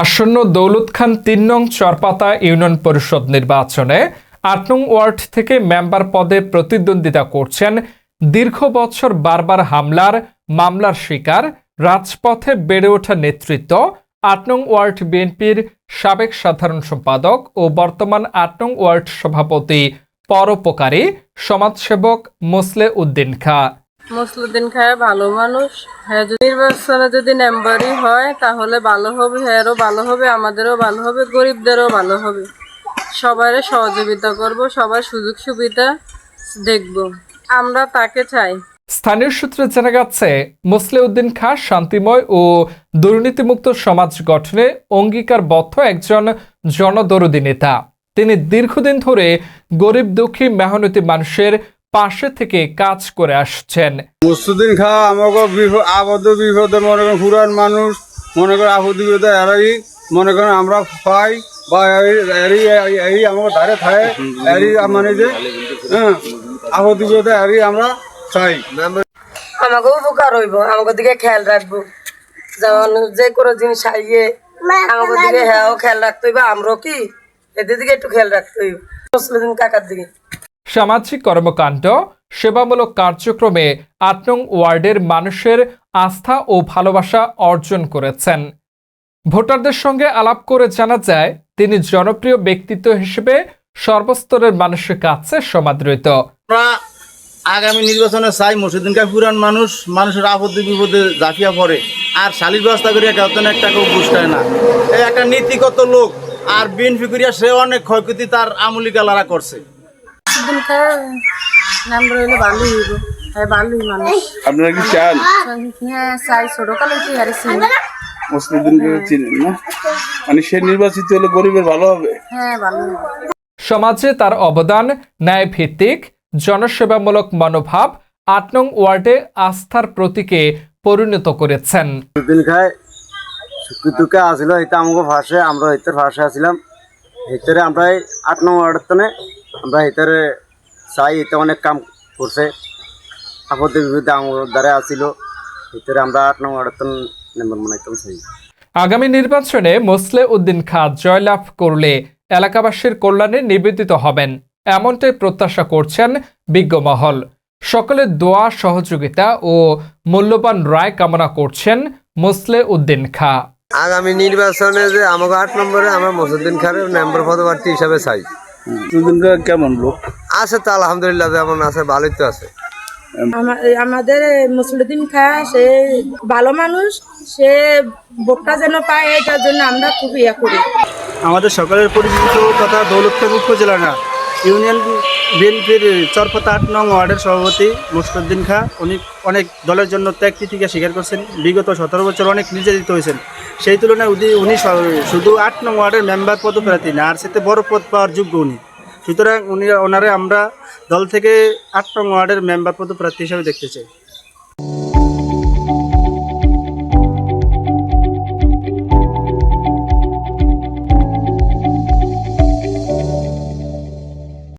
আসন্ন দৌলত খান ৩ নং চরপাতা ইউনিয়ন পরিষদ নির্বাচনে ৮ নং ওয়ার্ড থেকে মেম্বার পদে প্রতিদ্বন্দ্বিতা করছেন দীর্ঘ বছর বারবার মামলার শিকার রাজপথে বেড়ে ওঠা নেতৃত্ব ৮ নং ওয়ার্ড বিএনপির সাবেক সাধারণ সম্পাদক ও বর্তমান ৮ নং ওয়ার্ড সভাপতি পরোপকারী সমাজসেবক মোসলে উদ্দিন খাঁ। মুসলিউদ্দিন খাঁ ভালো মানুষ। হ্যাঁ, যদি নির্বাচনে যদি মেম্বারই হয় তাহলে ভালো হবে, হ্যাঁরও ভালো হবে, আমাদেরও ভালো হবে, গরিবদেরও ভালো হবে। সবাই সহযোগিতা করব, সবার সুযোগ সুবিধা দেখব, আমরা তাকে চাই। স্থানীয় সূত্রে জানা গেছে, মোসলে উদ্দিন খাঁ শান্তিময় ও দুর্নীতিমুক্ত সমাজ গঠনে অঙ্গীকারবদ্ধ একজন জনদরদী নেতা। তিনি দীর্ঘদিন ধরে গরিব দুঃখী মেহনতি মানুষের পাশে থেকে কাজ করে আসছেন। মুসলিউদ্দিন খাঁ আমাকে আবদ্ধ বিপদে মনে করেন পুরান মানুষ, মনে করেন আপদ বিপদে এরাই মনে করেন আমরা পাই বা এই আমাকে ধারে থাকে এরই মানে যে আপদ বিপদে এরই আমরা চাই। আমাকে উপকার হইব, আমাকে দিকে খেয়াল রাখবো, যেমন যে কোনো জিনিস আইয়ে আমাকে দিকে হ্যাঁ খেয়াল রাখতে হইব, আমরাও কি এদের দিকে একটু খেয়াল রাখতে হইব। মুসলিউদ্দিন কাকার দিকে সামাজিক কর্মকাণ্ড, সেবামূলক কার্যক্রমে ৮ নং ওয়ার্ডের মানুষের আস্থা ও ভালোবাসা অর্জন করেছেন। ভোটারদের সঙ্গে আলাপ করে জানা যায়, তিনি জনপ্রিয় ব্যক্তিত্ব হিসেবে সর্বস্তরের মানুষের কাছে সমাদৃত। আমরা আগামী নির্বাচনে চাই মুসলিউদ্দিন খাঁ পুরান মানুষ, মানুষের আপত্তি বিপদে ঝাঁপিয়া পড়ে আর শালির ব্যবস্থা করিয়া কেউ একটা কেউ বুঝতে না। এই একটা নীতিগত লোক, আর বিএনপি করিয়া সে অনেক ক্ষয়ক্ষতি তার আমলিকালারা করছে। আপনারা কি চান? মুসলিউদ্দিনকে চিনেন না? মানে সে নির্বাচিত হলে গরিবের ভালো হবে। সমাজে তার অবদান ন্যায় ভিত্তিক জনসেবামূলক মনোভাব ৮ নং ওয়ার্ডে আস্থার প্রতীকে পরিণত করেছেন। মুসলিউদ্দিন খাঁ সুখে আসছিল, এটা আমাকে ভাষে আমরা এটার ভাষে আসছিলাম। ভিতরে আমরা ৮ নং ওয়ার্ডে আমরা ভিতরে চাই, এটা অনেক কাম করছে, আপদের বিরুদ্ধে আমার দ্বারা আসছিল, ভিতরে আমরা ৮ নং ওয়ার্ডে মেম্বার বানাইতাম চাই। আগামী নির্বাচনে মোসলে উদ্দিন খাঁ জয়লাভ করলে এলাকাবাসীর কল্যাণে নিবেদিত হবেন, এমনটাই প্রত্যাশা করছেন বিজ্ঞ মহল। সকলের দোয়া সহযোগিতা ও মূল্যবান রায় কামনা করছেন মোসলে উদ্দিন খাঁ। আগামী নির্বাচনে যে আমাকে ৮ নম্বরে আমরা মুসলিউদ্দিন খাঁর মেম্বার পদপ্রার্থী হিসাবে চাই। কেমন লোক আছে তো আলহামদুলিল্লাহ, যেমন আছে ভালোই তো আছে। আমাদের মুসলিউদ্দিন খাঁ সে ভালো মানুষ, সে ভোটটা যেন পায় এটার জন্য আমরা খুব ইয়া করি। আমাদের সকলের পরিচিত কথা দৌলত খান উপজেলা না ইউনিয়ন বিএনপির চরপাতা ৮ নং ওয়ার্ডের সভাপতি মুসলিউদ্দিন খাঁ। উনি অনেক দলের জন্য ত্যাগ তিতিকা স্বীকার করছেন, বিগত ১৭ বছর অনেক নির্যাতিত হয়েছেন। সেই তুলনায় উনি শুধু ৮ নং ওয়ার্ডের মেম্বার পদপ্রার্থী না, আর সেতে বড় পদ পাওয়ার যোগ্য উনি। সুতরাং ওনারে আমরা দল থেকে ৮ নং ওয়ার্ডের মেম্বার পদপ্রার্থী হিসাবে দেখতে চাই।